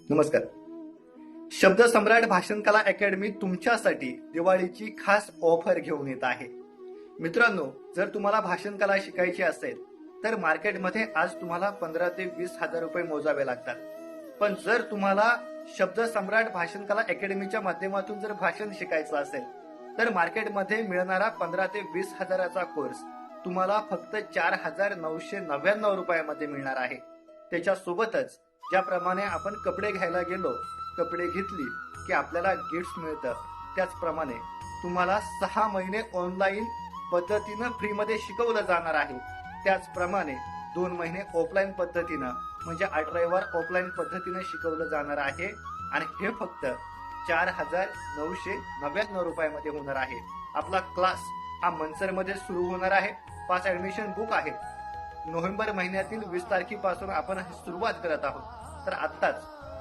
नमस्कार. शब्द सम्राट भाषण कला अकॅडमी तुमच्यासाठी दिवाळीची खास ऑफर घेऊन येत आहे. मित्रांनो, जर तुम्हाला भाषण कला शिकायची असेल तर मार्केटमध्ये आज तुम्हाला 15 ते 20 हजार रुपये मोजावे लागतात. पण जर तुम्हाला शब्द सम्राट भाषण कला अकॅडमीच्या माध्यमातून जर भाषण शिकायचं असेल तर मार्केटमध्ये मिळणारा 15 ते 20 हजाराचा कोर्स तुम्हाला फक्त 4,999 रुपयामध्ये मिळणार आहे. त्याच्यासोबतच ज्याप्रमाणे आपण कपडे घ्यायला गेलो, कपडे घेतली की आपल्याला गिफ्ट मिळतं, त्याचप्रमाणे तुम्हाला 6 महिने ऑनलाईन पद्धतीनं फ्रीमध्ये शिकवलं जाणार आहे. त्याचप्रमाणे 2 महिने ऑफलाईन पद्धतीनं म्हणजे 8 रविवार ऑफलाईन पद्धतीनं शिकवलं जाणार आहे. आणि हे फक्त 4,999 रुपयामध्ये होणार आहे. आपला क्लास हा मनसरमध्ये सुरू होणार आहे. 5 ऍडमिशन बुक आहेत. नोव्हेंबर महिन्यातील 20 तारखेपासून आपण सुरुवात करत आहोत. तर आत्ताच